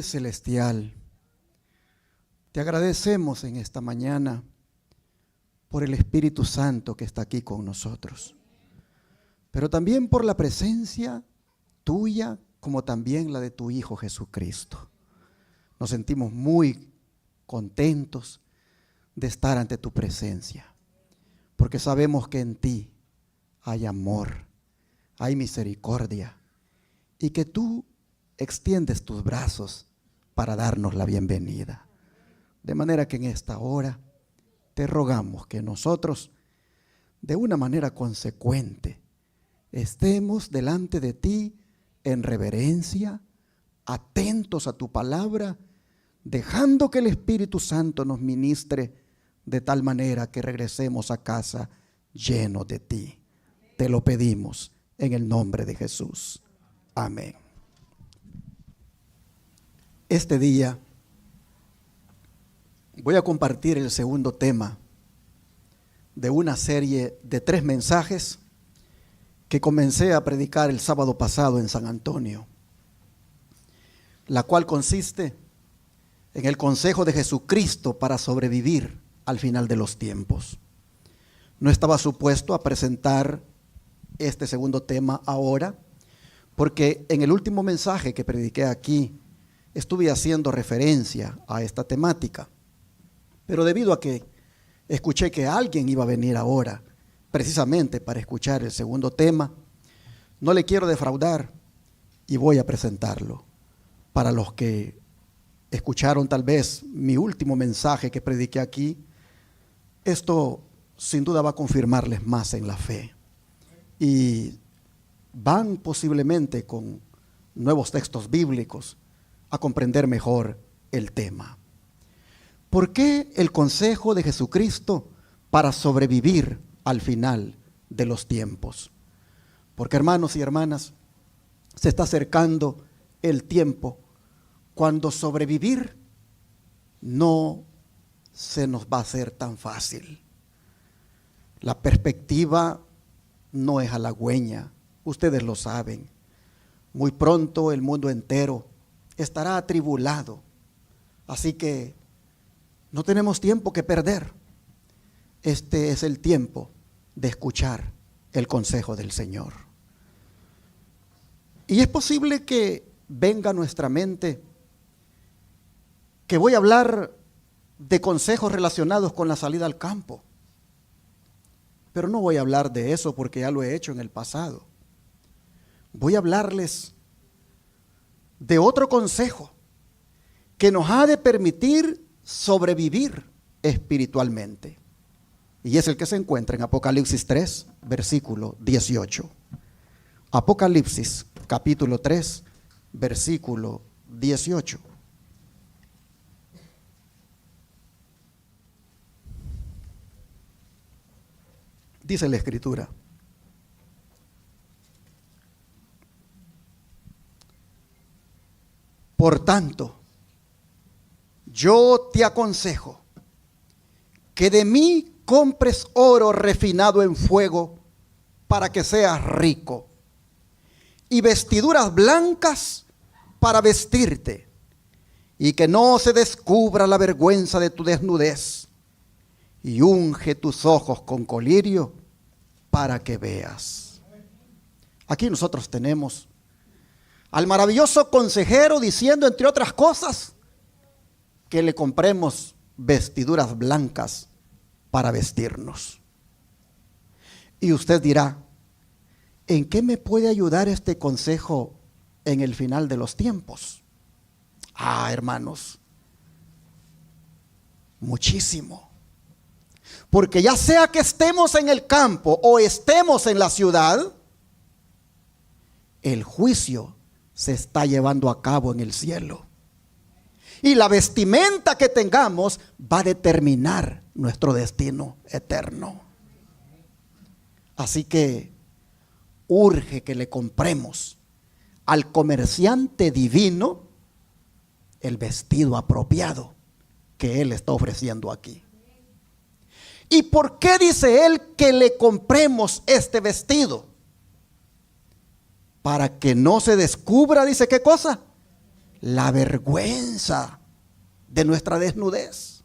Padre Celestial, te agradecemos en esta mañana por el Espíritu Santo que está aquí con nosotros, pero también por la presencia tuya como también la de tu Hijo Jesucristo. Nos sentimos muy contentos de estar ante tu presencia, porque sabemos que en ti hay amor, hay misericordia, y que tú extiendes tus brazos para darnos la bienvenida. De manera que en esta hora te rogamos que nosotros, de una manera consecuente, estemos delante de ti en reverencia, atentos a tu palabra, dejando que el Espíritu Santo nos ministre de tal manera que regresemos a casa llenos de ti. Te lo pedimos en el nombre de Jesús. Amén. Este día voy a compartir el segundo tema de una serie de 3 mensajes que comencé a predicar el sábado pasado en San Antonio, la cual consiste en el consejo de Jesucristo para sobrevivir al final de los tiempos. No estaba supuesto a presentar este segundo tema ahora, porque en el último mensaje que prediqué aquí estuve haciendo referencia a esta temática, pero debido a que escuché que alguien iba a venir ahora precisamente para escuchar el segundo tema, no le quiero defraudar y voy a presentarlo. Para los que escucharon tal vez mi último mensaje que prediqué aquí, esto sin duda va a confirmarles más en la fe y van posiblemente con nuevos textos bíblicos a comprender mejor el tema. ¿Por qué el consejo de Jesucristo para sobrevivir al final de los tiempos? Porque, hermanos y hermanas, se está acercando el tiempo cuando sobrevivir no se nos va a hacer tan fácil. La perspectiva no es halagüeña, ustedes lo saben. Muy pronto el mundo entero estará atribulado, así que no tenemos tiempo que perder. Este es el tiempo de escuchar el consejo del Señor. Y es posible que venga a nuestra mente que voy a hablar de consejos relacionados con la salida al campo. Pero no voy a hablar de eso porque ya lo he hecho en el pasado. Voy a hablarles de otro consejo que nos ha de permitir sobrevivir espiritualmente. Y es el que se encuentra en Apocalipsis 3, versículo 18. Apocalipsis, capítulo 3, versículo 18. Dice la Escritura: por tanto, yo te aconsejo que de mí compres oro refinado en fuego para que seas rico, y vestiduras blancas para vestirte, y que no se descubra la vergüenza de tu desnudez, y unge tus ojos con colirio para que veas. Aquí nosotros tenemos al maravilloso consejero diciendo, entre otras cosas, que le compremos vestiduras blancas para vestirnos. Y usted dirá, ¿en qué me puede ayudar este consejo en el final de los tiempos? Hermanos, muchísimo. Porque ya sea que estemos en el campo o estemos en la ciudad, el juicio se está llevando a cabo en el cielo. Y la vestimenta que tengamos va a determinar nuestro destino eterno. Así que urge que le compremos al comerciante divino el vestido apropiado que él está ofreciendo aquí. ¿Y por qué dice él que le compremos este vestido? Para que no se descubra, dice, ¿qué cosa? la vergüenza de nuestra desnudez.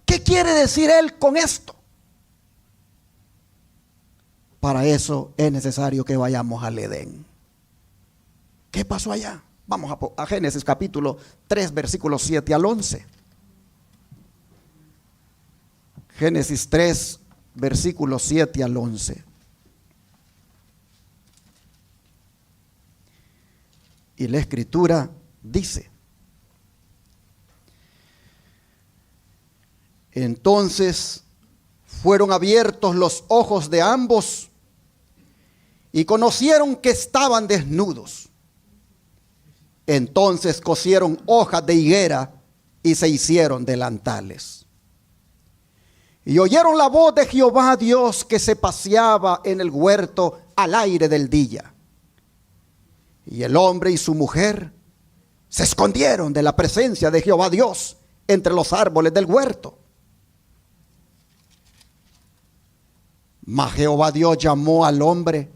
¿Qué quiere decir él con esto? Para eso es necesario que vayamos al Edén. ¿Qué pasó allá? Vamos a Génesis capítulo 3, versículos 7 al 11. Génesis 3, versículos 7 al 11. Y la escritura dice: entonces fueron abiertos los ojos de ambos y conocieron que estaban desnudos. Entonces cosieron hojas de higuera y se hicieron delantales. Y oyeron la voz de Jehová Dios que se paseaba en el huerto al aire del día. Y el hombre y su mujer se escondieron de la presencia de Jehová Dios entre los árboles del huerto. Mas Jehová Dios llamó al hombre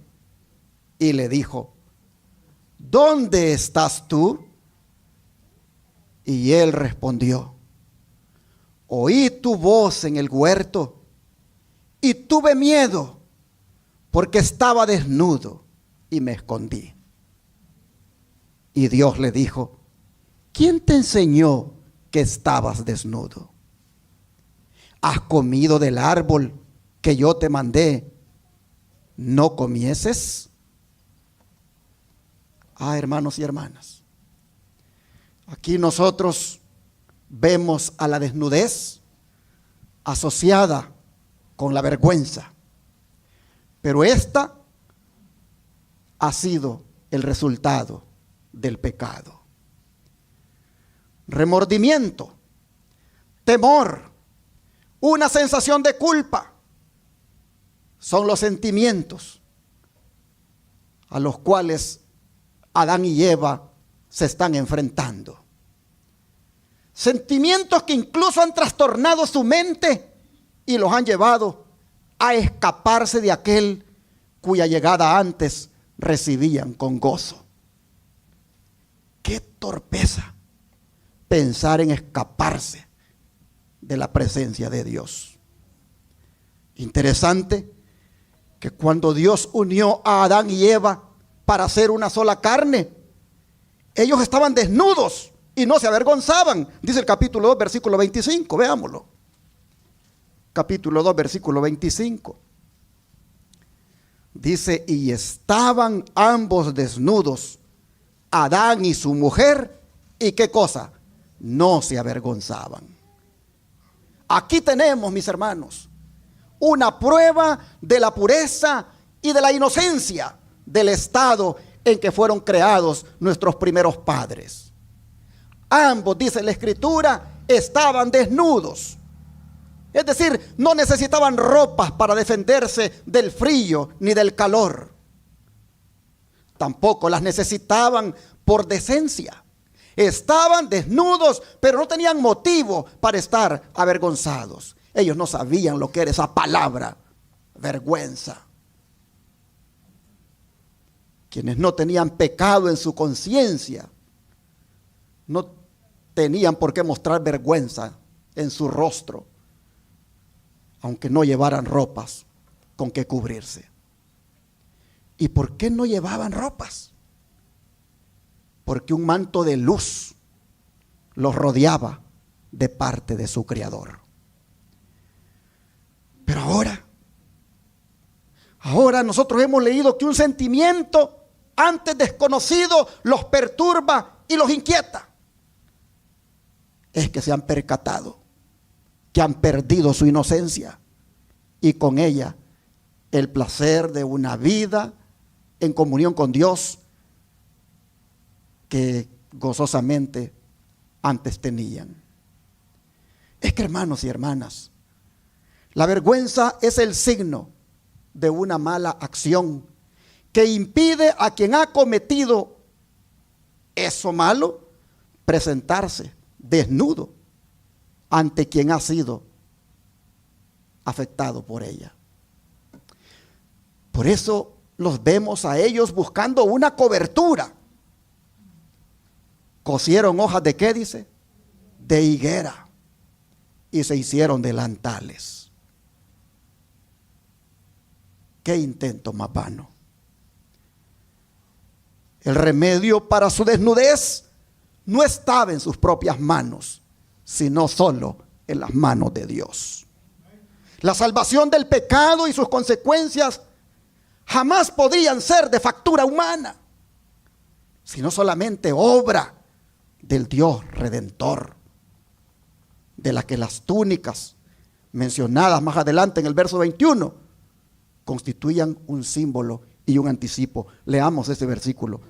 y le dijo: ¿dónde estás tú? Y él respondió: oí tu voz en el huerto y tuve miedo porque estaba desnudo y me escondí. Y Dios le dijo: ¿quién te enseñó que estabas desnudo? ¿Has comido del árbol que yo te mandé no comieses? Hermanos y hermanas, aquí nosotros vemos a la desnudez asociada con la vergüenza, pero esta ha sido el resultado del pecado. Remordimiento, temor, una sensación de culpa son los sentimientos a los cuales Adán y Eva se están enfrentando. Sentimientos que incluso han trastornado su mente y los han llevado a escaparse de aquel cuya llegada antes recibían con gozo. Qué torpeza pensar en escaparse de la presencia de Dios. Interesante que cuando Dios unió a Adán y Eva para hacer una sola carne, ellos estaban desnudos y no se avergonzaban. Dice el capítulo 2, versículo 25, veámoslo. Capítulo 2, versículo 25. Dice: y estaban ambos desnudos, Adán y su mujer, ¿y qué cosa? No se avergonzaban. Aquí tenemos, mis hermanos, una prueba de la pureza y de la inocencia del estado en que fueron creados nuestros primeros padres. Ambos, dice la escritura, estaban desnudos. Es decir, no necesitaban ropas para defenderse del frío ni del calor. Tampoco las necesitaban por decencia. Estaban desnudos, pero no tenían motivo para estar avergonzados. Ellos no sabían lo que era esa palabra, vergüenza. Quienes no tenían pecado en su conciencia, no tenían por qué mostrar vergüenza en su rostro, aunque no llevaran ropas con que cubrirse. ¿Y por qué no llevaban ropas? Porque un manto de luz los rodeaba de parte de su Creador. Pero ahora nosotros hemos leído que un sentimiento antes desconocido los perturba y los inquieta. Es que se han percatado que han perdido su inocencia y con ella el placer de una vida en comunión con Dios que gozosamente antes tenían. Es que, hermanos y hermanas, la vergüenza es el signo de una mala acción que impide a quien ha cometido eso malo presentarse desnudo ante quien ha sido afectado por ella. Por eso los vemos a ellos buscando una cobertura cosieron hojas de ¿qué dice? De higuera, y se hicieron delantales. Qué intento más vano. El remedio para su desnudez no estaba en sus propias manos, sino solo en las manos de Dios. La salvación del pecado y sus consecuencias jamás podrían ser de factura humana, sino solamente obra del Dios Redentor, de la que las túnicas mencionadas más adelante en el verso 21 constituían un símbolo y un anticipo. Leamos ese versículo,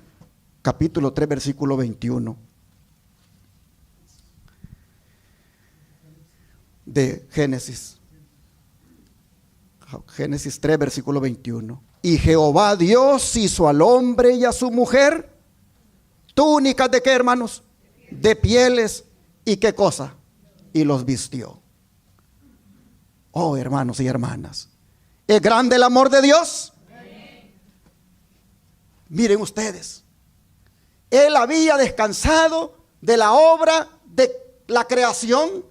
capítulo 3, versículo 21 de Génesis. Génesis 3, versículo 21. Y Jehová Dios hizo al hombre y a su mujer túnicas de ¿qué, hermanos? De pieles. ¿Y qué cosa? Y los vistió. Oh, hermanos y hermanas, ¿es grande el amor de Dios? Miren ustedes, Él había descansado de la obra de la creación,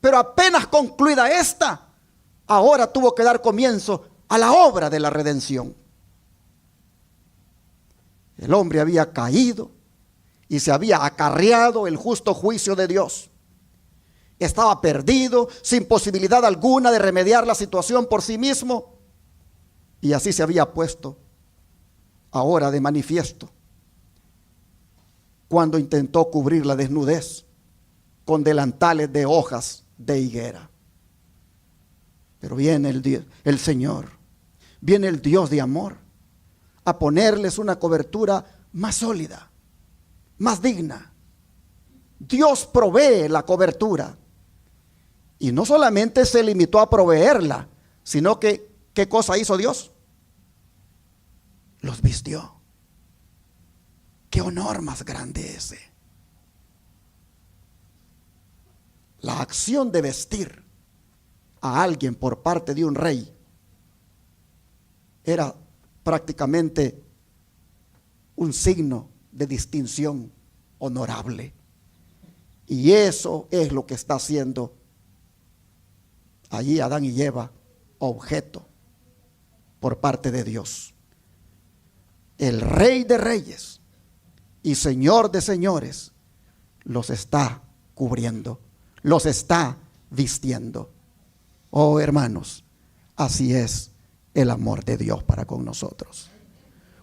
pero apenas concluida esta, ahora tuvo que dar comienzo a la obra de la redención. El hombre había caído y se había acarreado el justo juicio de Dios. Estaba perdido, sin posibilidad alguna de remediar la situación por sí mismo, y así se había puesto ahora de manifiesto cuando intentó cubrir la desnudez con delantales de hojas de higuera. Pero viene el Señor, viene el Dios de amor a ponerles una cobertura más sólida, más digna. Dios provee la cobertura, y no solamente se limitó a proveerla, sino que ¿qué cosa hizo Dios? Los vistió. Qué honor más grande ese. La acción de vestir a alguien por parte de un rey era prácticamente un signo de distinción honorable. Y eso es lo que está haciendo allí Adán y Eva, objeto por parte de Dios. El Rey de Reyes y Señor de Señores los está cubriendo, los está vistiendo. Oh, hermanos, así es el amor de Dios para con nosotros.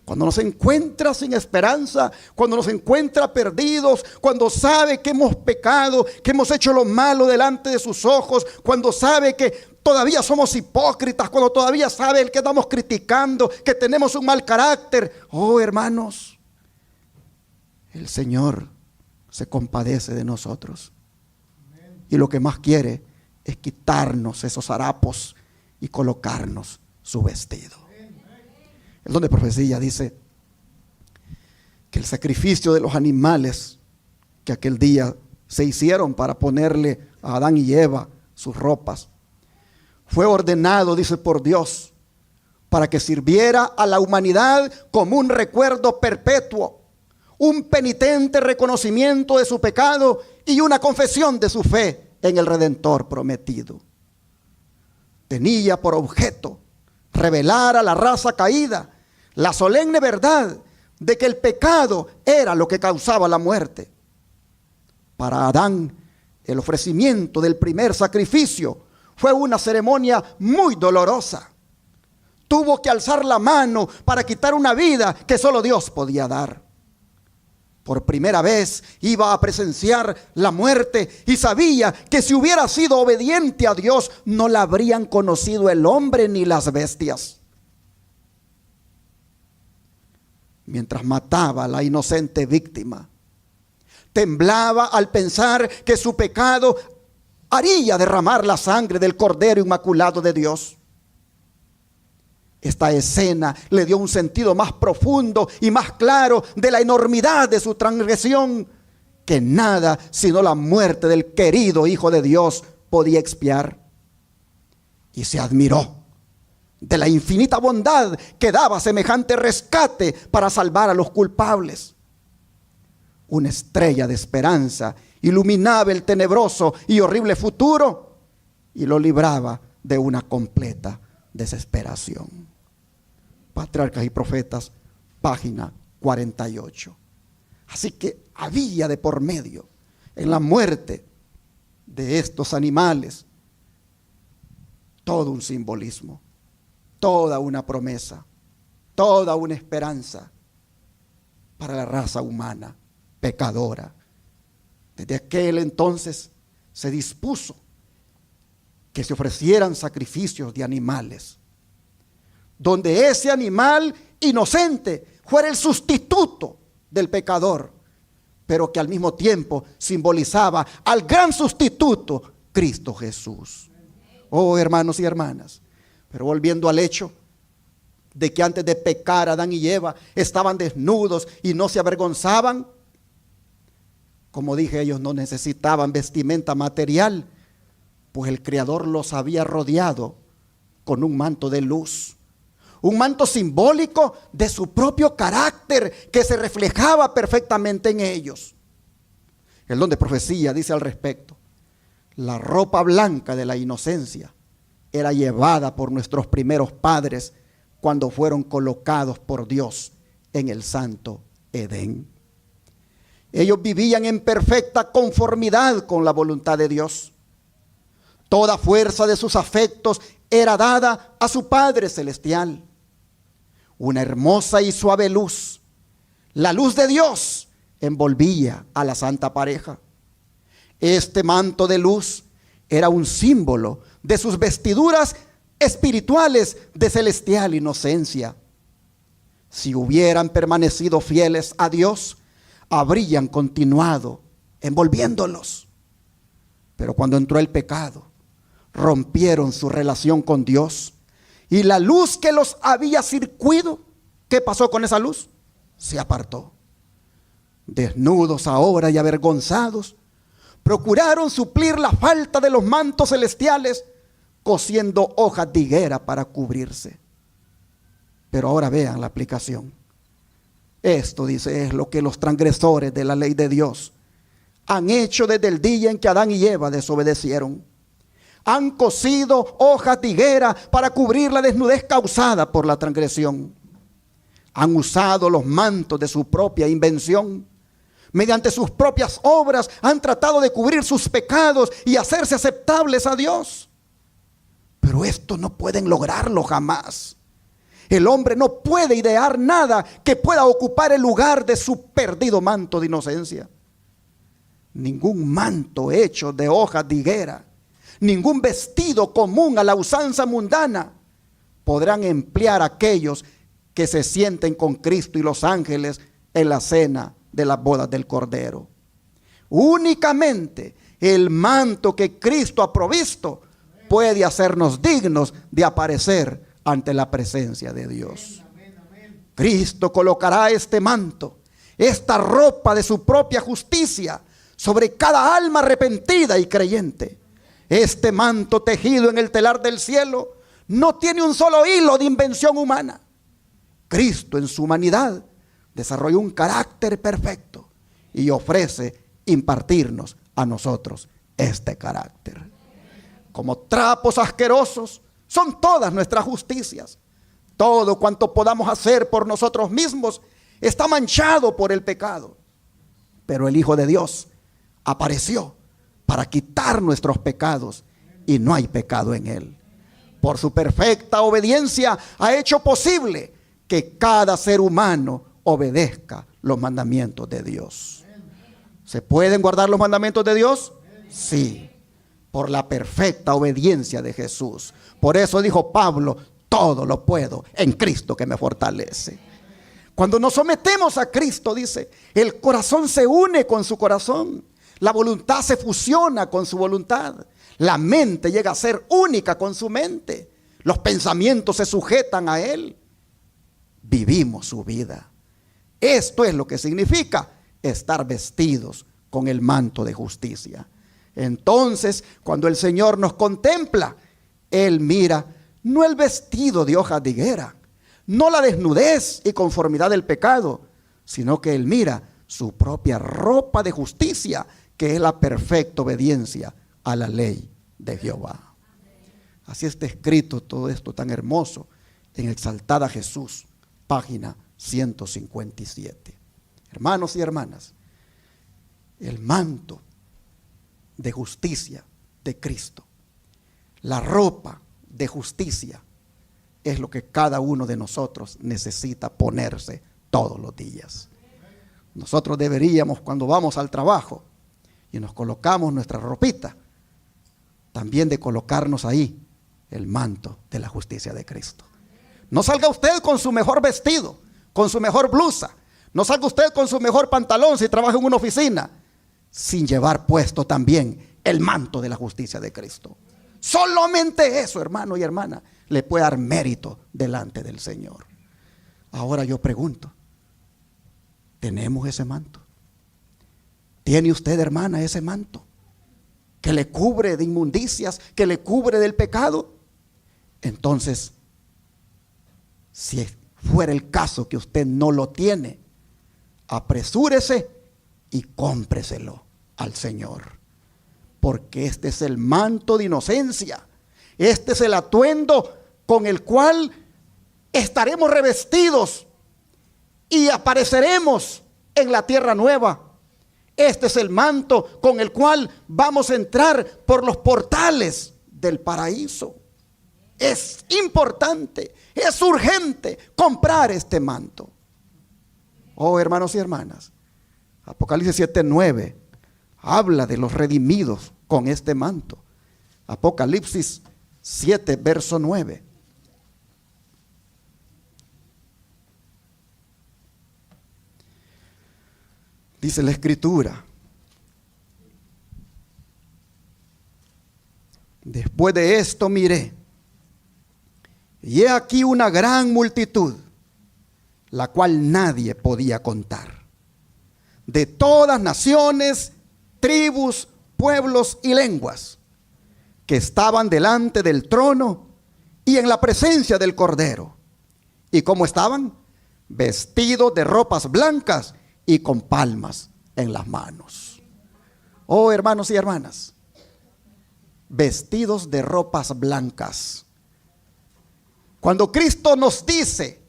Cuando nos encuentra sin esperanza, cuando nos encuentra perdidos, cuando sabe que hemos pecado, que hemos hecho lo malo delante de sus ojos, cuando sabe que todavía somos hipócritas, cuando todavía sabe el que estamos criticando, que tenemos un mal carácter. Oh, hermanos, el Señor se compadece de nosotros. Y lo que más quiere es quitarnos esos harapos y colocarnos su vestido. El don de profecía dice que el sacrificio de los animales que aquel día se hicieron para ponerle a Adán y Eva sus ropas, fue ordenado, dice, por Dios, para que sirviera a la humanidad como un recuerdo perpetuo, un penitente reconocimiento de su pecado y una confesión de su fe en el Redentor prometido. Tenía por objeto revelar a la raza caída la solemne verdad de que el pecado era lo que causaba la muerte. Para Adán, el ofrecimiento del primer sacrificio fue una ceremonia muy dolorosa. Tuvo que alzar la mano para quitar una vida que solo Dios podía dar. Por primera vez iba a presenciar la muerte y sabía que si hubiera sido obediente a Dios, no la habrían conocido el hombre ni las bestias. Mientras mataba a la inocente víctima, temblaba al pensar que su pecado haría derramar la sangre del Cordero Inmaculado de Dios. Esta escena le dio un sentido más profundo y más claro de la enormidad de su transgresión, que nada sino la muerte del querido Hijo de Dios podía expiar. Y se admiró de la infinita bondad que daba semejante rescate para salvar a los culpables. una estrella de esperanza, iluminaba el tenebroso y horrible futuro y lo libraba de una completa desesperación. Patriarcas y Profetas, página 48. Así que había de por medio en la muerte de estos animales todo un simbolismo, toda una promesa, toda una esperanza para la raza humana pecadora. Desde aquel entonces se dispuso que se ofrecieran sacrificios de animales, donde ese animal inocente fuera el sustituto del pecador, pero que al mismo tiempo simbolizaba al gran sustituto, Cristo Jesús. Oh, hermanos y hermanas, pero volviendo al hecho de que antes de pecar Adán y Eva estaban desnudos y no se avergonzaban. Como dije, ellos no necesitaban vestimenta material, pues el Creador los había rodeado con un manto de luz, un manto simbólico de su propio carácter que se reflejaba perfectamente en ellos. El don de profecía dice al respecto: la ropa blanca de la inocencia era llevada por nuestros primeros padres cuando fueron colocados por Dios en el santo Edén. Ellos vivían en perfecta conformidad con la voluntad de Dios. Toda fuerza de sus afectos era dada a su Padre Celestial. Una hermosa y suave luz, la luz de Dios, envolvía a la santa pareja. Este manto de luz era un símbolo de sus vestiduras espirituales de celestial inocencia. Si hubieran permanecido fieles a Dios, habrían continuado envolviéndolos. Pero cuando entró el pecado, rompieron su relación con Dios, y la luz que los había circuido, ¿qué pasó con esa luz? Se apartó. Desnudos ahora y avergonzados, procuraron suplir la falta de los mantos celestiales cosiendo hojas de higuera para cubrirse. Pero ahora vean la aplicación. Esto, dice, es lo que los transgresores de la ley de Dios han hecho desde el día en que Adán y Eva desobedecieron. Han cosido hojas de higuera para cubrir la desnudez causada por la transgresión. Han usado los mantos de su propia invención. Mediante sus propias obras han tratado de cubrir sus pecados y hacerse aceptables a Dios. Pero esto no pueden lograrlo jamás. El hombre no puede idear nada que pueda ocupar el lugar de su perdido manto de inocencia. Ningún manto hecho de hojas de higuera, ningún vestido común a la usanza mundana podrán emplear aquellos que se sienten con Cristo y los ángeles en la cena de las bodas del Cordero. Únicamente el manto que Cristo ha provisto puede hacernos dignos de aparecer ante la presencia de Dios. Cristo colocará este manto, esta ropa de su propia justicia, sobre cada alma arrepentida y creyente. Este manto tejido en el telar del cielo no tiene un solo hilo de invención humana. Cristo en su humanidad desarrolló un carácter perfecto y ofrece impartirnos a nosotros este carácter. Como trapos asquerosos son todas nuestras justicias. Todo cuanto podamos hacer por nosotros mismos está manchado por el pecado. Pero el Hijo de Dios apareció para quitar nuestros pecados y no hay pecado en él. Por su perfecta obediencia ha hecho posible que cada ser humano obedezca los mandamientos de Dios. ¿Se pueden guardar los mandamientos de Dios? Sí, por la perfecta obediencia de Jesús. Por eso dijo Pablo: todo lo puedo en Cristo que me fortalece. Cuando nos sometemos a Cristo, dice, el corazón se une con su corazón, la voluntad se fusiona con su voluntad, la mente llega a ser única con su mente, los pensamientos se sujetan a él. Vivimos su vida. Esto es lo que significa estar vestidos con el manto de justicia. Entonces, cuando el Señor nos contempla, Él mira no el vestido de hojas de higuera, no la desnudez y conformidad del pecado, sino que Él mira su propia ropa de justicia, que es la perfecta obediencia a la ley de Jehová. Así está escrito todo esto tan hermoso en Exaltada Jesús, página 157. Hermanos y hermanas, el manto de justicia de Cristo, la ropa de justicia, es lo que cada uno de nosotros necesita ponerse todos los días. Nosotros deberíamos, cuando vamos al trabajo y nos colocamos nuestra ropita, también de colocarnos ahí el manto de la justicia de Cristo. No salga usted con su mejor vestido, con su mejor blusa. No salga usted con su mejor pantalón si trabaja en una oficina, sin llevar puesto también el manto de la justicia de Cristo. Solamente eso, hermano y hermana, le puede dar mérito delante del Señor. Ahora yo pregunto, ¿tenemos ese manto? ¿Tiene usted, hermana, ese manto que le cubre de inmundicias, que le cubre del pecado? Entonces, si fuera el caso que usted no lo tiene, apresúrese y cómpreselo al Señor, porque este es el manto de inocencia, este es el atuendo con el cual estaremos revestidos y apareceremos en la tierra nueva. Este es el manto con el cual vamos a entrar por los portales del paraíso. Es importante, es urgente comprar este manto. Oh, hermanos y hermanas, Apocalipsis 7:9 habla de los redimidos con este manto. Apocalipsis 7, verso 9. Dice la Escritura: después de esto miré, y he aquí una gran multitud, la cual nadie podía contar, de todas naciones, tribus, pueblos y lenguas, que estaban delante del trono y en la presencia del Cordero. ¿Y cómo estaban? Vestidos de ropas blancas y con palmas en las manos. Oh, hermanos y hermanas, vestidos de ropas blancas. Cuando Cristo nos dice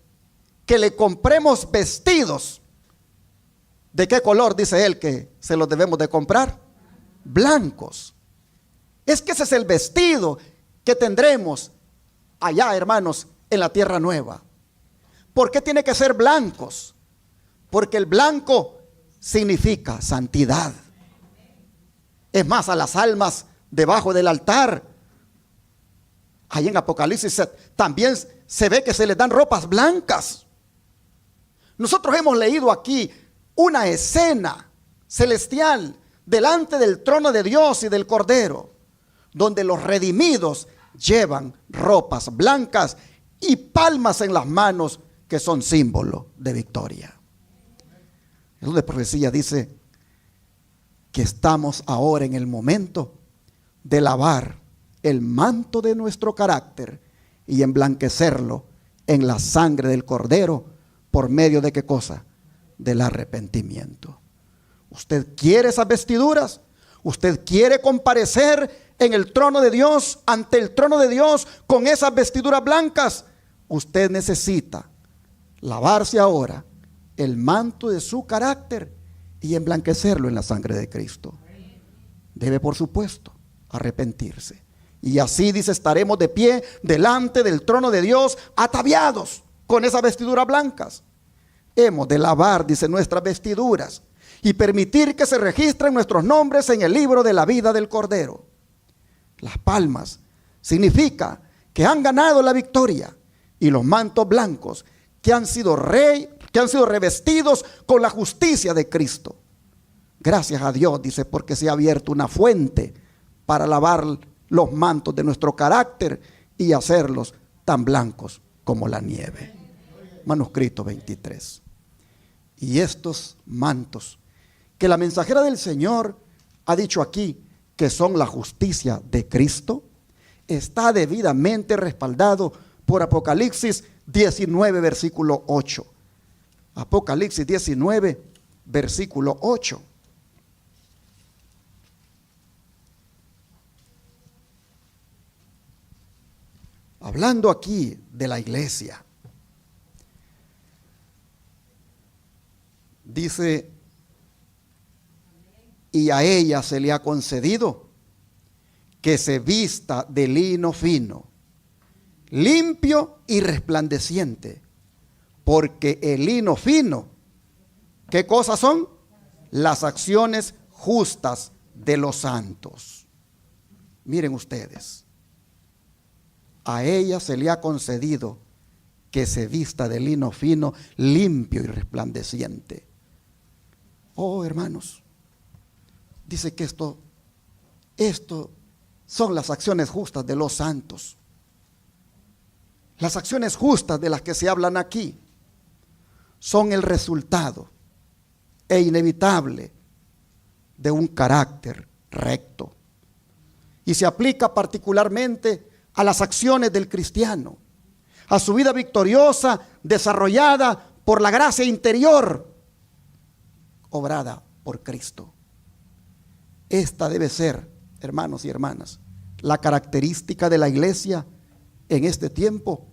que le compremos vestidos, ¿de qué color dice Él que se los debemos de comprar? Blancos. Es que ese es el vestido que tendremos allá, hermanos, en la tierra nueva. ¿Por qué tiene que ser blancos? Porque el blanco significa santidad. Es más, a las almas debajo del altar, ahí en Apocalipsis también se ve que se les dan ropas blancas. Nosotros hemos leído aquí una escena celestial delante del trono de Dios y del Cordero, donde los redimidos llevan ropas blancas y palmas en las manos, que son símbolo de victoria. Es donde la profecía dice que estamos ahora en el momento de lavar el manto de nuestro carácter y emblanquecerlo en la sangre del Cordero, por medio de ¿qué cosa? Del arrepentimiento. ¿Usted quiere esas vestiduras? ¿Usted quiere comparecer en el trono de Dios, ante el trono de Dios, con esas vestiduras blancas? Usted necesita lavarse ahora el manto de su carácter y emblanquecerlo en la sangre de Cristo. Debe, por supuesto, arrepentirse. Y así, dice, estaremos de pie delante del trono de Dios, ataviados con esas vestiduras blancas. Hemos de lavar, dice, nuestras vestiduras y permitir que se registren nuestros nombres en el libro de la vida del Cordero. Las palmas significa que han ganado la victoria, y los mantos blancos que han sido revestidos con la justicia de Cristo. Gracias a Dios, dice, porque se ha abierto una fuente para lavar los mantos de nuestro carácter y hacerlos tan blancos como la nieve. Manuscrito 23. Y estos mantos que la mensajera del Señor ha dicho aquí que son la justicia de Cristo, está debidamente respaldado por Apocalipsis 19, versículo 8. Apocalipsis 19, versículo 8. Hablando aquí de la iglesia, dice, y a ella se le ha concedido que se vista de lino fino, limpio y resplandeciente, porque el lino fino, ¿qué cosas son? Las acciones justas de los santos. Miren ustedes, a ella se le ha concedido que se vista de lino fino, limpio y resplandeciente. Oh, hermanos, dice que esto son las acciones justas de los santos. Las acciones justas de las que se hablan aquí son el resultado e inevitable de un carácter recto. Y se aplica particularmente a las acciones del cristiano, a su vida victoriosa, desarrollada por la gracia interior, obrada por Cristo. Esta debe ser, hermanos y hermanas, la característica de la iglesia en este tiempo,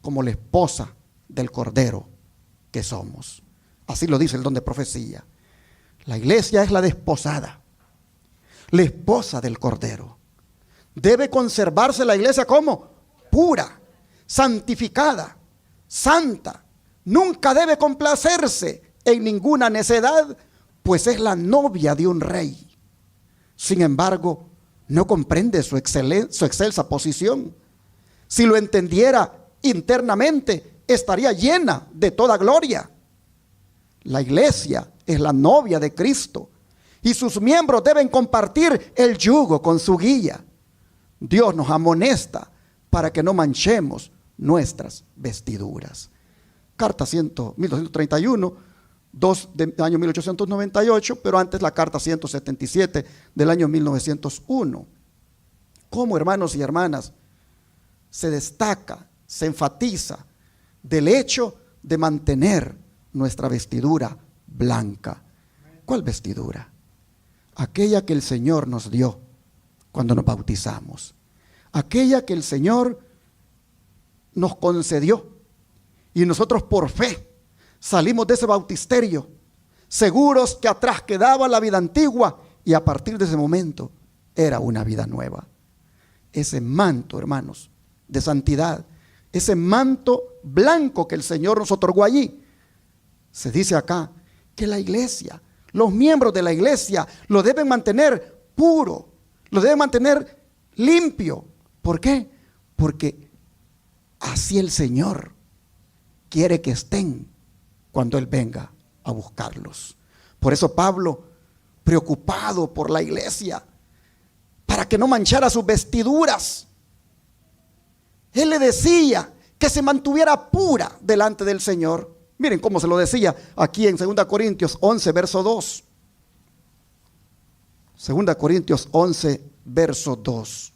como la esposa del Cordero que somos. Así lo dice el don de profecía. La iglesia es la desposada, la esposa del Cordero. Debe conservarse la iglesia como pura, santificada, santa. Nunca debe complacerse en ninguna necedad, pues es la novia de un rey. Sin embargo, no comprende su excelsa posición. Si lo entendiera internamente, estaría llena de toda gloria. La iglesia es la novia de Cristo y sus miembros deben compartir el yugo con su guía. Dios nos amonesta para que no manchemos nuestras vestiduras. Carta 1231, 2 del año 1898, pero antes la carta 177 del año 1901. ¿Cómo, hermanos y hermanas, se destaca, se enfatiza del hecho de mantener nuestra vestidura blanca? ¿Cuál vestidura? Aquella que el Señor nos dio cuando nos bautizamos, aquella que el Señor nos concedió, y nosotros por fe salimos de ese bautisterio, seguros que atrás quedaba la vida antigua, y a partir de ese momento era una vida nueva. Ese manto, hermanos, de santidad, ese manto blanco que el Señor nos otorgó allí, se dice acá que la iglesia, los miembros de la iglesia lo deben mantener puro, lo deben mantener limpio. ¿Por qué? Porque así el Señor quiere que estén cuando Él venga a buscarlos. Por eso Pablo, preocupado por la iglesia, para que no manchara sus vestiduras, él le decía que se mantuviera pura delante del Señor. Miren cómo se lo decía aquí en 2 Corintios 11, verso 2. 2 Corintios 11, verso 2.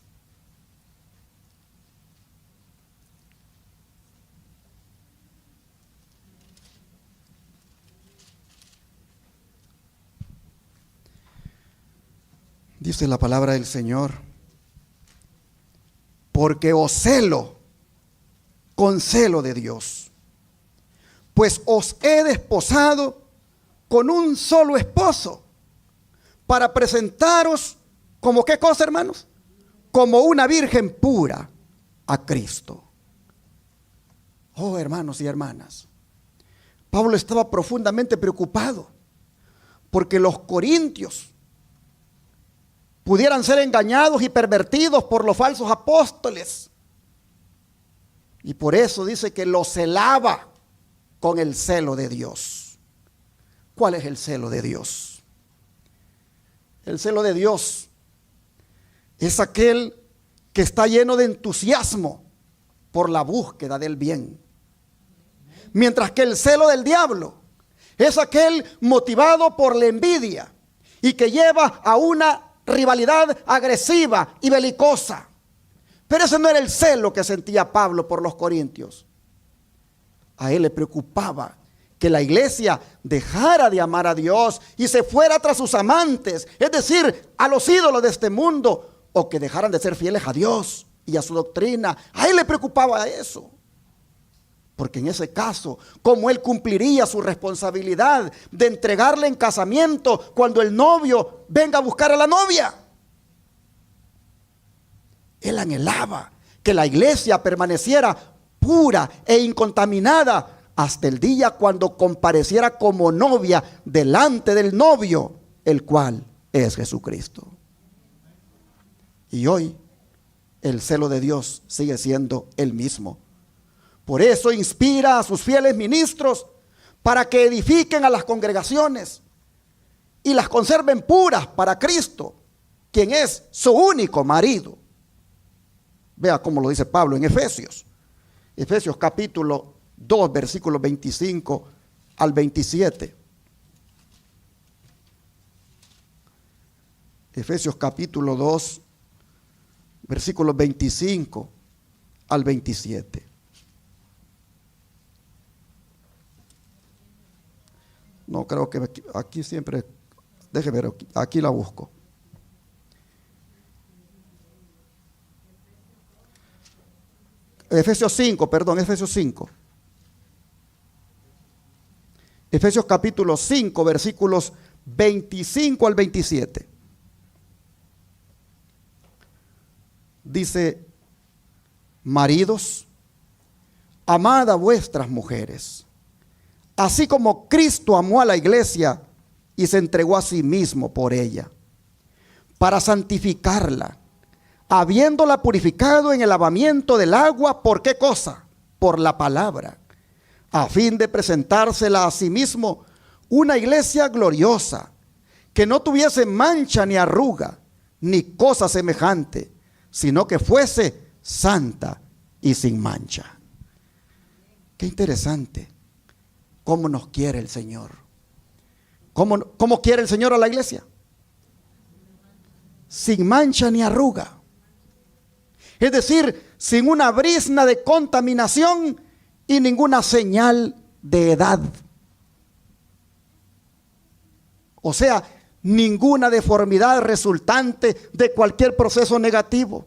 Dice la palabra del Señor: porque os celo con celo de Dios, pues os he desposado con un solo esposo, para presentaros como, ¿qué cosa, hermanos? Como una virgen pura a Cristo. Oh, hermanos y hermanas, Pablo estaba profundamente preocupado porque los corintios pudieran ser engañados y pervertidos por los falsos apóstoles. Y por eso dice que los celaba con el celo de Dios. ¿Cuál es el celo de Dios? El celo de Dios es aquel que está lleno de entusiasmo por la búsqueda del bien. Mientras que el celo del diablo es aquel motivado por la envidia y que lleva a una rivalidad agresiva y belicosa. Pero ese no era el celo que sentía Pablo por los corintios. A él le preocupaba que la iglesia dejara de amar a Dios y se fuera tras sus amantes, es decir, a los ídolos de este mundo, o que dejaran de ser fieles a Dios y a su doctrina. A él le preocupaba eso, porque en ese caso, ¿cómo él cumpliría su responsabilidad de entregarle en casamiento cuando el novio venga a buscar a la novia? Él anhelaba que la iglesia permaneciera pura e incontaminada hasta el día cuando compareciera como novia delante del novio, el cual es Jesucristo. Y hoy el celo de Dios sigue siendo el mismo. Por eso inspira a sus fieles ministros para que edifiquen a las congregaciones y las conserven puras para Cristo, quien es su único marido. Vea cómo lo dice Pablo en Efesios. Efesios capítulo 2, versículos 25 al 27. Efesios capítulo 2, versículos 25 al 27. No creo que aquí siempre, déjeme ver, aquí la busco. Efesios 5, perdón, Efesios 5. Efesios capítulo 5, versículos 25 al 27. Dice: maridos, amad a vuestras mujeres, así como Cristo amó a la iglesia y se entregó a sí mismo por ella, para santificarla, habiéndola purificado en el lavamiento del agua. ¿Por qué cosa? Por la palabra, a fin de presentársela a sí mismo una iglesia gloriosa, que no tuviese mancha ni arruga, ni cosa semejante, sino que fuese santa y sin mancha. Qué interesante cómo nos quiere el Señor. ¿Cómo quiere el Señor a la iglesia? Sin mancha ni arruga. Es decir, sin una brizna de contaminación y ninguna señal de edad. O sea, ninguna deformidad resultante de cualquier proceso negativo.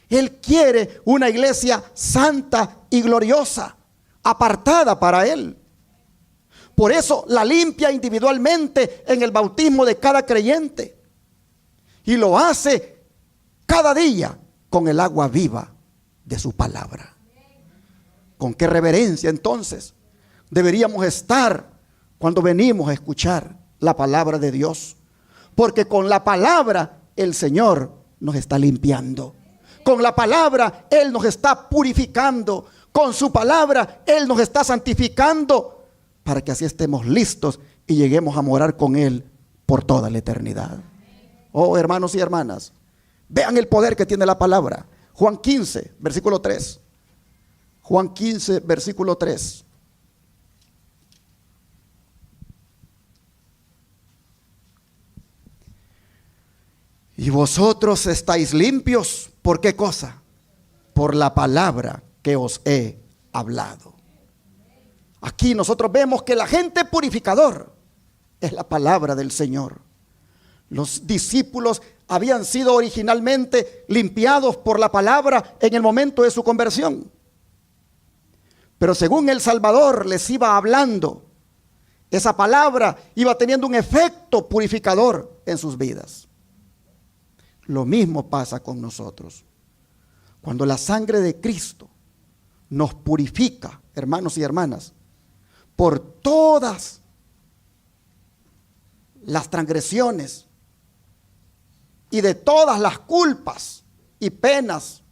Él quiere una iglesia santa y gloriosa, apartada para Él. Por eso la limpia individualmente en el bautismo de cada creyente. Y lo hace cada día con el agua viva de su palabra. ¿Con qué reverencia entonces deberíamos estar cuando venimos a escuchar la palabra de Dios? Porque con la palabra el Señor nos está limpiando. Con la palabra Él nos está purificando. Con su palabra Él nos está santificando, para que así estemos listos y lleguemos a morar con Él por toda la eternidad. Oh, hermanos y hermanas, vean el poder que tiene la palabra. Juan 15, versículo 3. Juan 15, versículo 3. Y vosotros estáis limpios, ¿por qué cosa? Por la palabra que os he hablado. Aquí nosotros vemos que el agente purificador es la palabra del Señor. Los discípulos habían sido originalmente limpiados por la palabra en el momento de su conversión. Pero según el Salvador les iba hablando, esa palabra iba teniendo un efecto purificador en sus vidas. Lo mismo pasa con nosotros. Cuando la sangre de Cristo nos purifica, hermanos y hermanas, por todas las transgresiones y de todas las culpas y penas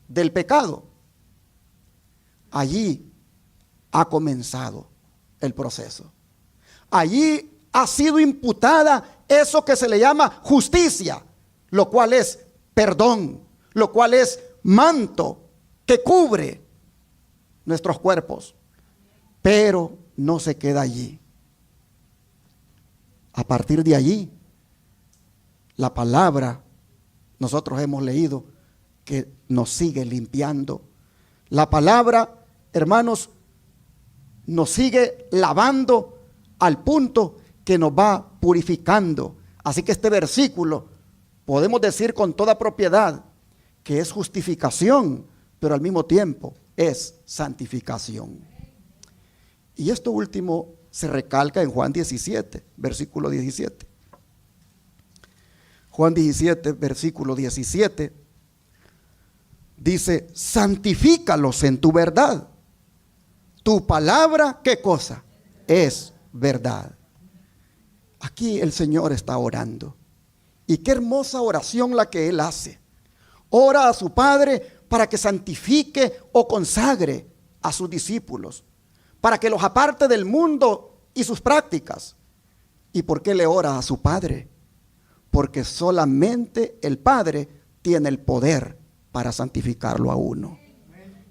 del pecado, allí ha comenzado el proceso. Allí ha sido imputada eso que se le llama justicia, lo cual es perdón, lo cual es manto que cubre nuestros cuerpos. Pero no se queda allí. A partir de allí, la palabra, nosotros hemos leído que nos sigue limpiando. La palabra, hermanos, nos sigue lavando al punto que nos va purificando. Así que este versículo podemos decir con toda propiedad que es justificación, pero al mismo tiempo es santificación. Y esto último se recalca en Juan 17, versículo 17. Juan 17, versículo 17, dice: santifícalos en tu verdad. Tu palabra, ¿qué cosa? Es verdad. Aquí el Señor está orando. Y qué hermosa oración la que Él hace. Ora a su Padre para que santifique o consagre a sus discípulos, para que los aparte del mundo y sus prácticas. ¿Y por qué le ora a su Padre? Porque solamente el Padre tiene el poder para santificarlo a uno.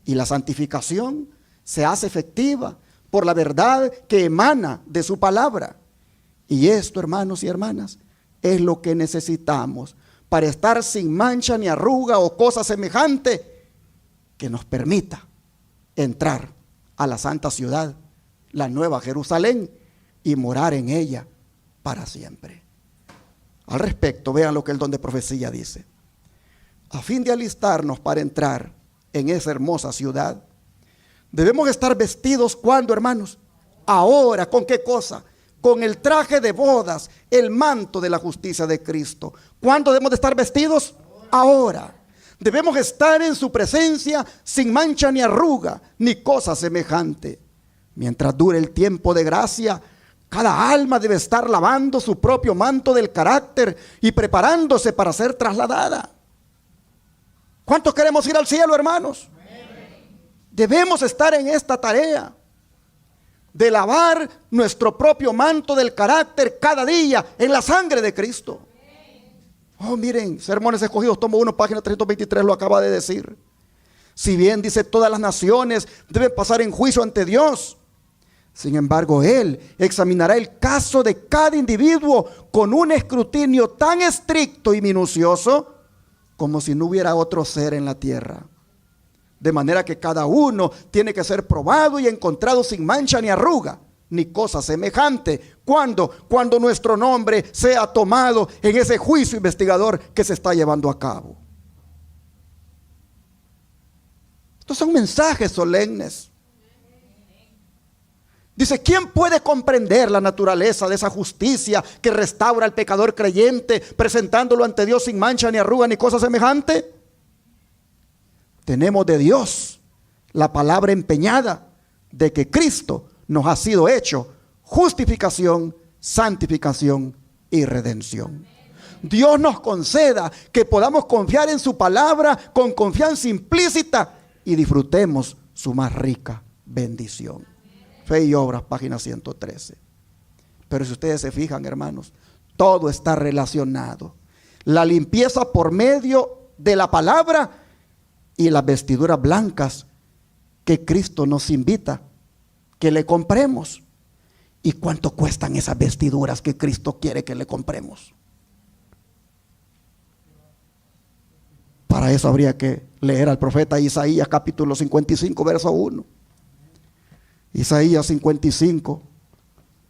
Y la santificación se hace efectiva por la verdad que emana de su palabra. Y esto, hermanos y hermanas, es lo que necesitamos para estar sin mancha ni arruga o cosa semejante que nos permita entrar a la santa ciudad, la nueva Jerusalén, y morar en ella para siempre. Al respecto, vean lo que el don de profecía dice. A fin de alistarnos para entrar en esa hermosa ciudad, debemos estar vestidos, ¿cuándo, hermanos? Ahora. ¿Con qué cosa? Con el traje de bodas, el manto de la justicia de Cristo. ¿Cuándo debemos de estar vestidos? Ahora. Debemos estar en su presencia sin mancha ni arruga, ni cosa semejante. Mientras dure el tiempo de gracia, cada alma debe estar lavando su propio manto del carácter y preparándose para ser trasladada. ¿Cuántos queremos ir al cielo, hermanos? Debemos estar en esta tarea de lavar nuestro propio manto del carácter cada día en la sangre de Cristo. Oh, miren, Sermones Escogidos, tomo 1, página 323, lo acaba de decir. Si bien dice todas las naciones deben pasar en juicio ante Dios, sin embargo Él examinará el caso de cada individuo con un escrutinio tan estricto y minucioso como si no hubiera otro ser en la tierra. De manera que cada uno tiene que ser probado y encontrado sin mancha ni arruga, ni cosa semejante. ¿Cuándo? Cuando nuestro nombre sea tomado en ese juicio investigador que se está llevando a cabo. Estos son mensajes solemnes. Dice, ¿quién puede comprender la naturaleza de esa justicia que restaura al pecador creyente, presentándolo ante Dios sin mancha ni arruga ni cosa semejante? Tenemos de Dios la palabra empeñada de que Cristo nos ha sido hecho justificación, santificación y redención. Dios nos conceda que podamos confiar en su palabra con confianza implícita y disfrutemos su más rica bendición. Fe y Obras, página 113. Pero si ustedes se fijan, hermanos, todo está relacionado. La limpieza por medio de la palabra y las vestiduras blancas que Cristo nos invita que le compremos. ¿Y cuánto cuestan esas vestiduras que Cristo quiere que le compremos? Para eso habría que leer al profeta Isaías capítulo 55, verso 1. Isaías 55,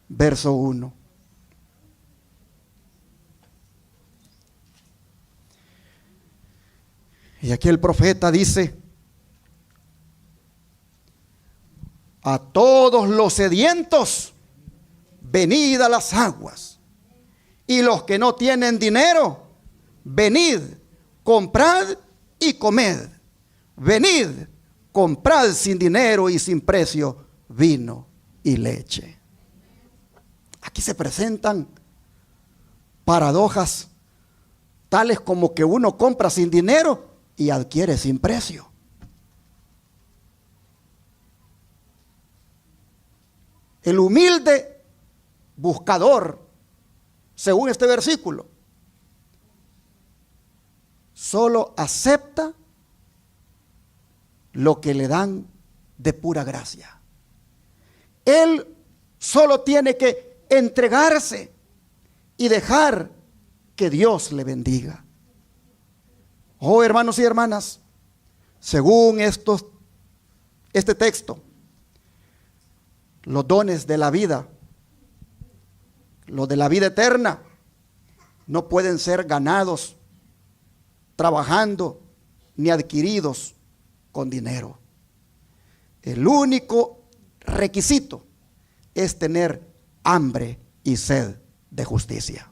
verso 1. Y aquí el profeta dice: a todos los sedientos, venid a las aguas, y los que no tienen dinero, venid, comprad y comed. Venid, comprad sin dinero y sin precio vino y leche. Aquí se presentan paradojas tales como que uno compra sin dinero y adquiere sin precio. El humilde buscador, según este versículo, solo acepta lo que le dan de pura gracia. Él solo tiene que entregarse y dejar que Dios le bendiga. Oh, hermanos y hermanas, según este texto, Los dones de la vida, los de la vida eterna, no pueden ser ganados trabajando ni adquiridos con dinero. El único requisito es tener hambre y sed de justicia.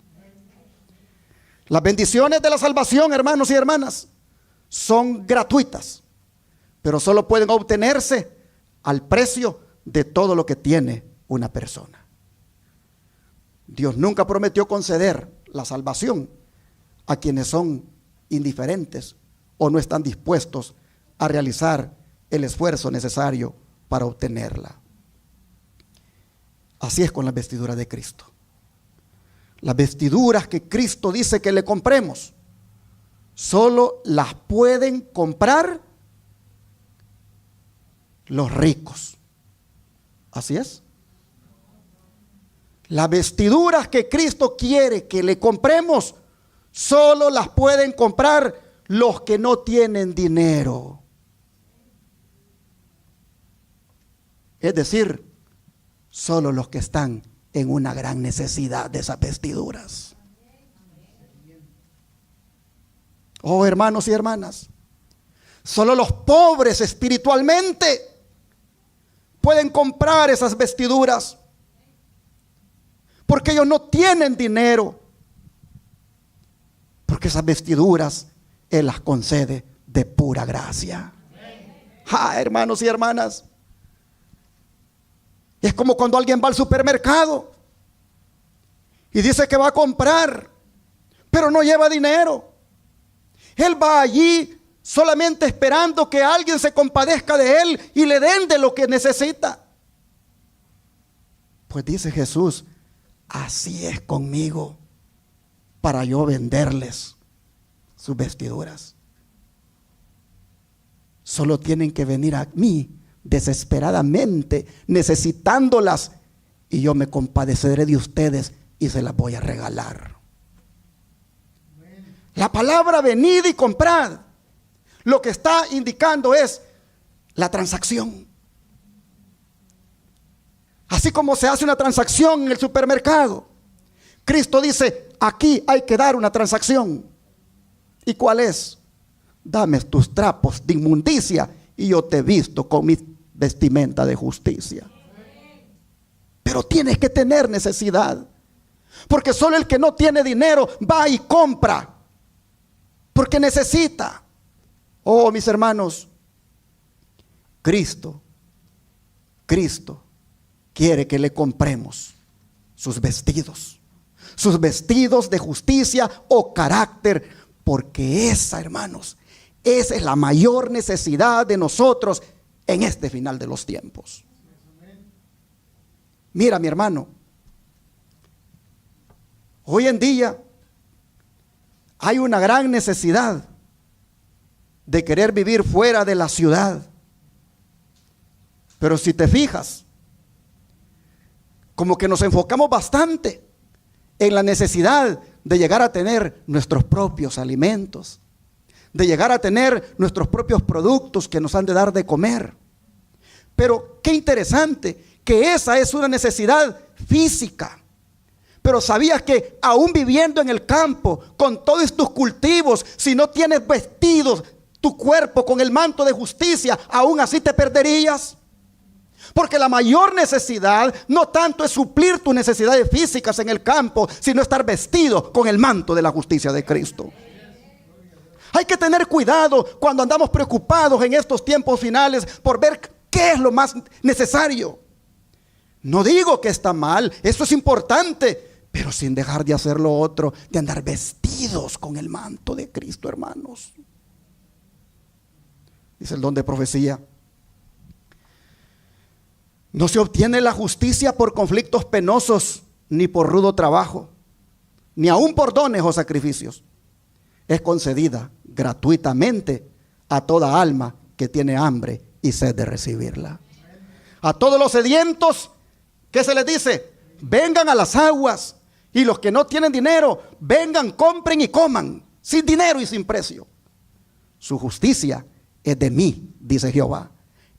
Las bendiciones de la salvación, hermanos y hermanas, son gratuitas, pero solo pueden obtenerse al precio de todo lo que tiene una persona. Dios nunca prometió conceder la salvación a quienes son indiferentes o no están dispuestos a realizar el esfuerzo necesario para obtenerla. Así es con las vestiduras de Cristo. Las vestiduras que Cristo dice que le compremos, solo las pueden comprar los ricos. Así es. Las vestiduras que Cristo quiere que le compremos, solo las pueden comprar los que no tienen dinero. Es decir, solo los que están en una gran necesidad de esas vestiduras. Oh, hermanos y hermanas, solo los pobres espiritualmente pueden comprar esas vestiduras, porque ellos no tienen dinero, porque esas vestiduras Él las concede de pura gracia. Hermanos y hermanas, es como cuando alguien va al supermercado y dice que va a comprar, pero no lleva dinero. Él va allí solamente esperando que alguien se compadezca de él y le den de lo que necesita. Pues dice Jesús, así es conmigo para yo venderles sus vestiduras. Solo tienen que venir a mí desesperadamente, necesitándolas, y yo me compadeceré de ustedes y se las voy a regalar. La palabra venid y comprad, lo que está indicando es la transacción. Así como se hace una transacción en el supermercado, Cristo dice, aquí hay que dar una transacción. ¿Y cuál es? Dame tus trapos de inmundicia y yo te visto con mi vestimenta de justicia. Pero tienes que tener necesidad, porque solo el que no tiene dinero va y compra porque necesita. Oh, mis hermanos, Cristo quiere que le compremos sus vestidos de justicia o carácter, porque esa, hermanos, esa es la mayor necesidad de nosotros en este final de los tiempos. Mira, mi hermano, hoy en día hay una gran necesidad de querer vivir fuera de la ciudad. Pero si te fijas, como que nos enfocamos bastante en la necesidad de llegar a tener nuestros propios alimentos, de llegar a tener nuestros propios productos que nos han de dar de comer. Pero qué interesante que esa es una necesidad física. Pero ¿sabías que aún viviendo en el campo, con todos tus cultivos, si no tienes vestidos tu cuerpo con el manto de justicia, aún así te perderías? Porque la mayor necesidad no tanto es suplir tus necesidades físicas en el campo, sino estar vestido con el manto de la justicia de Cristo. Hay que tener cuidado cuando andamos preocupados en estos tiempos finales por ver qué es lo más necesario. No digo que está mal, eso es importante, pero sin dejar de hacer lo otro, de andar vestidos con el manto de Cristo, hermanos. Dice el don de profecía: no se obtiene la justicia por conflictos penosos, ni por rudo trabajo, ni aun por dones o sacrificios. Es concedida gratuitamente a toda alma que tiene hambre y sed de recibirla. A todos los sedientos, ¿qué se les dice? Vengan a las aguas. Y los que no tienen dinero, vengan, compren y coman, sin dinero y sin precio. Su justicia es de mí, dice Jehová.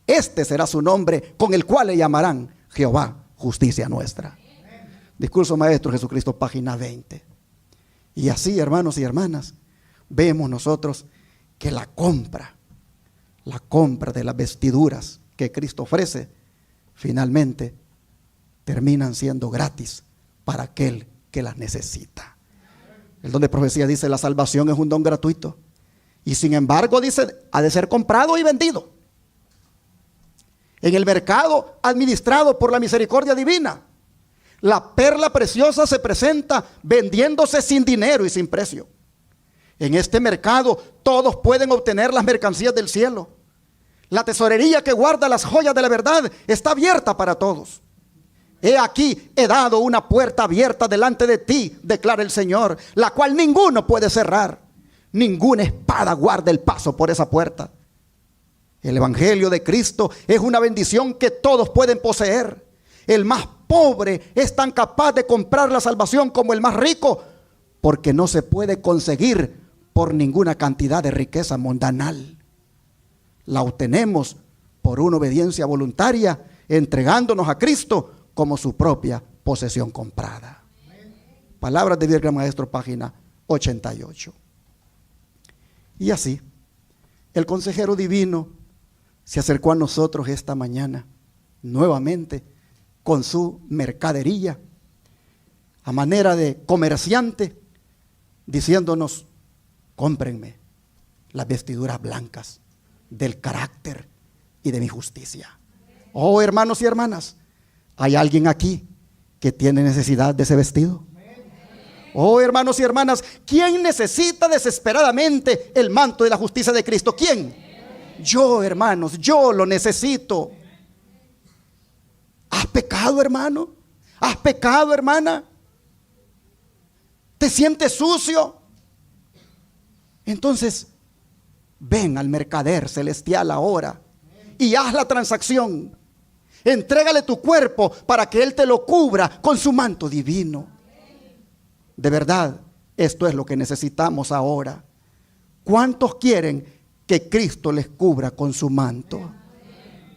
Este será su nombre con el cual le llamarán: Jehová, justicia nuestra. Discurso Maestro Jesucristo, página 20. Y así, hermanos y hermanas, vemos nosotros que la compra de las vestiduras que Cristo ofrece, finalmente terminan siendo gratis para aquel que las necesita. El don de profecía dice: la salvación es un don gratuito, y sin embargo dice, ha de ser comprado y vendido en el mercado administrado por la misericordia divina. La perla preciosa se presenta vendiéndose sin dinero y sin precio. En este mercado todos pueden obtener las mercancías del cielo. La tesorería que guarda las joyas de la verdad está abierta para todos. He aquí, he dado una puerta abierta delante de ti, declara el Señor, la cual ninguno puede cerrar. Ninguna espada guarda el paso por esa puerta. El Evangelio de Cristo es una bendición que todos pueden poseer. El más pobre es tan capaz de comprar la salvación como el más rico, porque no se puede conseguir por ninguna cantidad de riqueza mundanal. La obtenemos por una obediencia voluntaria, entregándonos a Cristo como su propia posesión comprada. Palabras de Virgen Maestro, página 88. Y así, el consejero divino se acercó a nosotros esta mañana, nuevamente, con su mercadería, a manera de comerciante, diciéndonos: cómprenme las vestiduras blancas del carácter y de mi justicia. Oh, hermanos y hermanas, ¿hay alguien aquí que tiene necesidad de ese vestido? Oh, hermanos y hermanas, ¿quién necesita desesperadamente el manto de la justicia de Cristo? ¿Quién? Yo, hermanos, yo lo necesito. ¿Has pecado, hermano? ¿Has pecado, hermana? ¿Te sientes sucio? Entonces, ven al mercader celestial ahora y haz la transacción. Entrégale tu cuerpo para que Él te lo cubra con su manto divino. De verdad, esto es lo que necesitamos ahora. ¿Cuántos quieren que Cristo les cubra con su manto?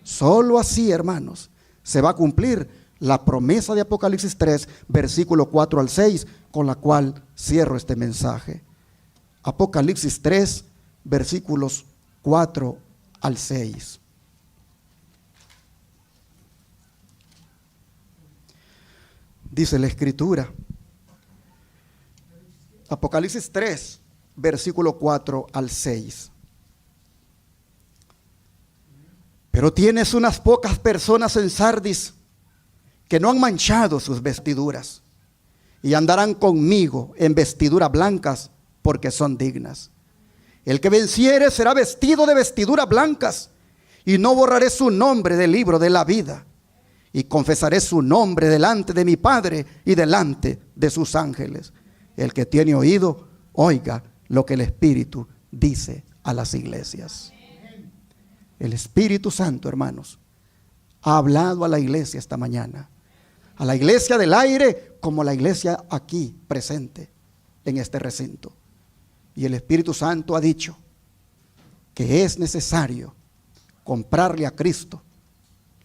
Solo así, hermanos, se va a cumplir la promesa de Apocalipsis 3, versículo 4 al 6, con la cual cierro este mensaje. Apocalipsis 3, versículos 4 al 6. Dice la Escritura, Apocalipsis 3, versículo 4 al 6. Pero tienes unas pocas personas en Sardis que no han manchado sus vestiduras y andarán conmigo en vestiduras blancas, porque son dignas. El que venciere será vestido de vestiduras blancas, y no borraré su nombre del libro de la vida, y confesaré su nombre delante de mi Padre y delante de sus ángeles. El que tiene oído, oiga lo que el Espíritu dice a las iglesias. El Espíritu Santo, hermanos, ha hablado a la iglesia esta mañana, a la iglesia del aire como a la iglesia aquí presente en este recinto. Y el Espíritu Santo ha dicho que es necesario comprarle a Cristo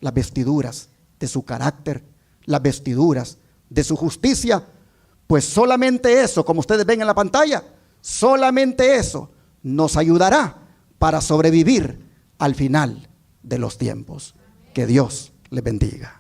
las vestiduras de su carácter, las vestiduras de su justicia, pues solamente eso, como ustedes ven en la pantalla, solamente eso nos ayudará para sobrevivir al final de los tiempos. Que Dios les bendiga.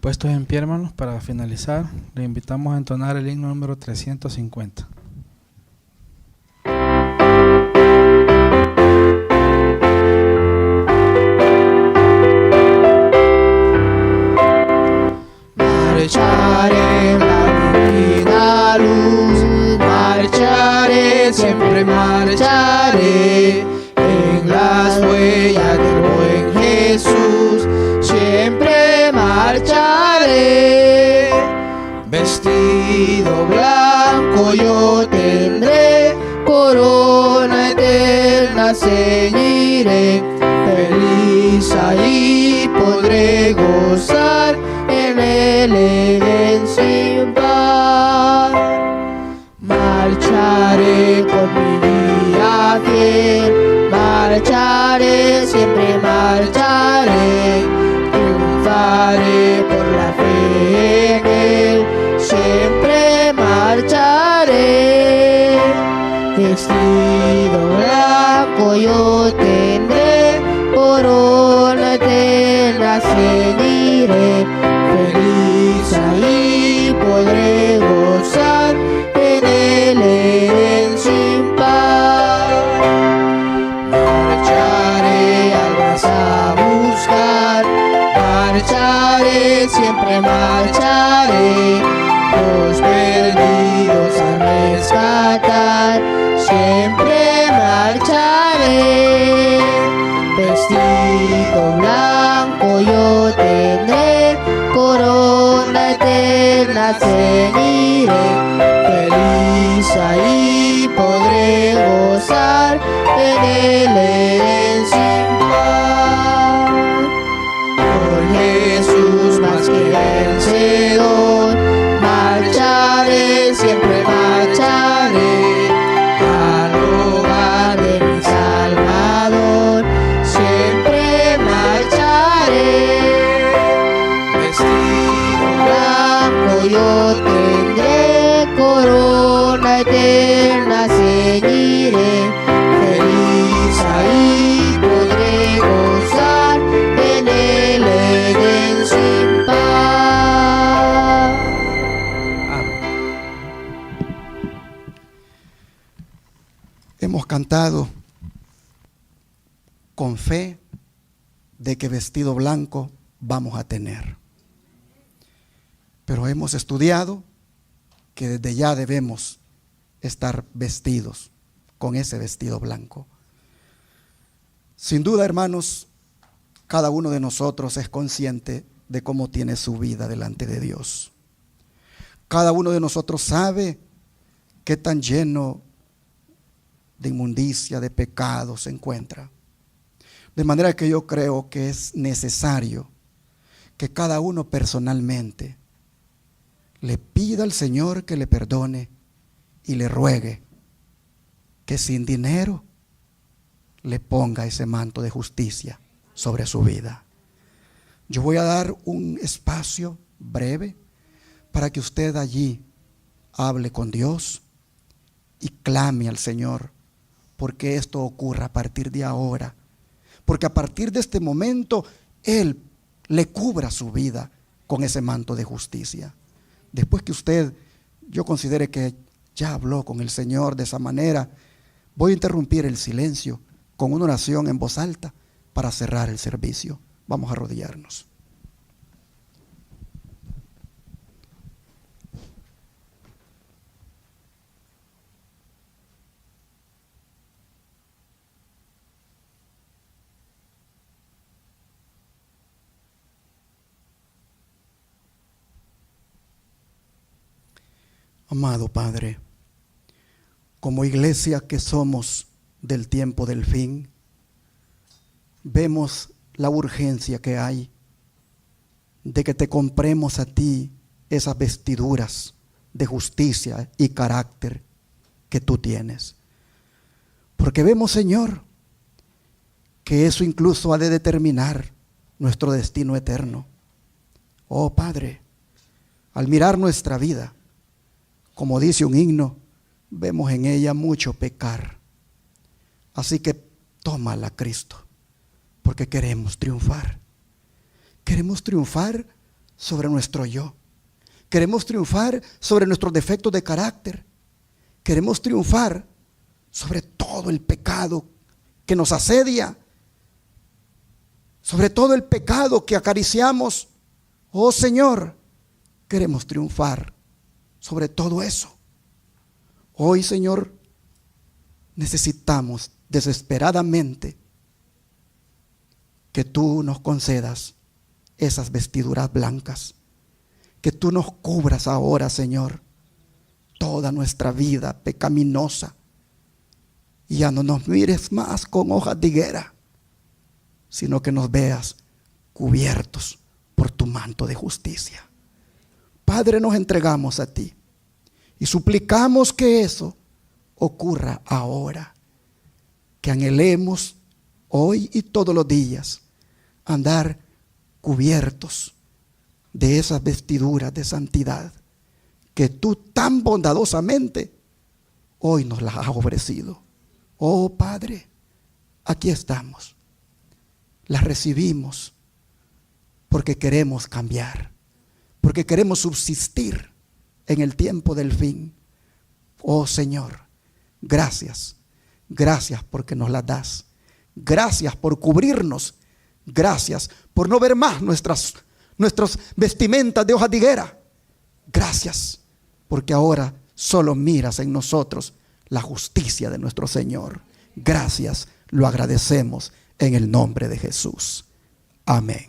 Puestos en pie, hermanos, para finalizar, le invitamos a entonar el himno número 350. Marcharé en la divina luz, marcharé, siempre marcharé en las huellas del buen Jesús, siempre marcharé. Vestido blanco yo tendré, corona eterna la ceñiré, feliz ahí podré gozar en el Edén sin par. Marcharé con mi guía fiel, marcharé, siempre marcharé, triunfaré por la fe en él, siempre marcharé. Vestido blanco yo tendré, corona eterna ceñiré, feliz ahí podré gozar en el Edén sin par. Marcharé almas a buscar, marcharé, siempre marcharé, los perdidos a rescatar, siempre marcharé. Vestido blanco yo tendré, corona eterna ceñiré, feliz ahí podré gozar en el Edén sin par. Por Jesús más que vencedor, marcharé, siempre marcharé, al hogar de mi Salvador, siempre marcharé. Vestido blanco yo tendré, corona eterna ceñiré, feliz ahí podré gozar en el Edén sin par. Hemos cantado con fe de que vestido blanco vamos a tener. Pero hemos estudiado que desde ya debemos estar vestidos con ese vestido blanco. Sin duda, hermanos, cada uno de nosotros es consciente de cómo tiene su vida delante de Dios. Cada uno de nosotros sabe qué tan lleno de inmundicia, de pecado se encuentra. De manera que yo creo que es necesario que cada uno personalmente le pida al Señor que le perdone y le ruegue que sin dinero le ponga ese manto de justicia sobre su vida. Yo voy a dar un espacio breve para que usted allí hable con Dios y clame al Señor porque esto ocurra a partir de ahora, porque a partir de este momento Él le cubra su vida con ese manto de justicia. Después que usted, yo considere que ya habló con el Señor de esa manera, voy a interrumpir el silencio con una oración en voz alta para cerrar el servicio. Vamos a arrodillarnos. Amado Padre, como iglesia que somos del tiempo del fin, vemos la urgencia que hay de que te compremos a ti esas vestiduras de justicia y carácter que tú tienes. Porque vemos, Señor, que eso incluso ha de determinar nuestro destino eterno. Oh Padre, al mirar nuestra vida, como dice un himno, vemos en ella mucho pecar. Así que tómala, Cristo, porque queremos triunfar. Queremos triunfar sobre nuestro yo. Queremos triunfar sobre nuestros defectos de carácter. Queremos triunfar sobre todo el pecado que nos asedia, sobre todo el pecado que acariciamos. Oh Señor, queremos triunfar sobre todo eso. Hoy, Señor, necesitamos desesperadamente que tú nos concedas esas vestiduras blancas, que tú nos cubras ahora, Señor, toda nuestra vida pecaminosa Y ya no nos mires más con hojas de higuera, sino que nos veas cubiertos por tu manto de justicia. Padre, nos entregamos a ti y suplicamos que eso ocurra ahora, que anhelemos hoy y todos los días andar cubiertos de esas vestiduras de santidad que tú tan bondadosamente hoy nos las has ofrecido. Oh Padre, aquí estamos, las recibimos porque queremos cambiar, porque queremos subsistir en el tiempo del fin. Oh Señor, gracias, gracias porque nos las das. Gracias por cubrirnos. Gracias por no ver más nuestras vestimentas de hojas de higuera. Gracias porque ahora solo miras en nosotros la justicia de nuestro Señor. Gracias, lo agradecemos en el nombre de Jesús. Amén.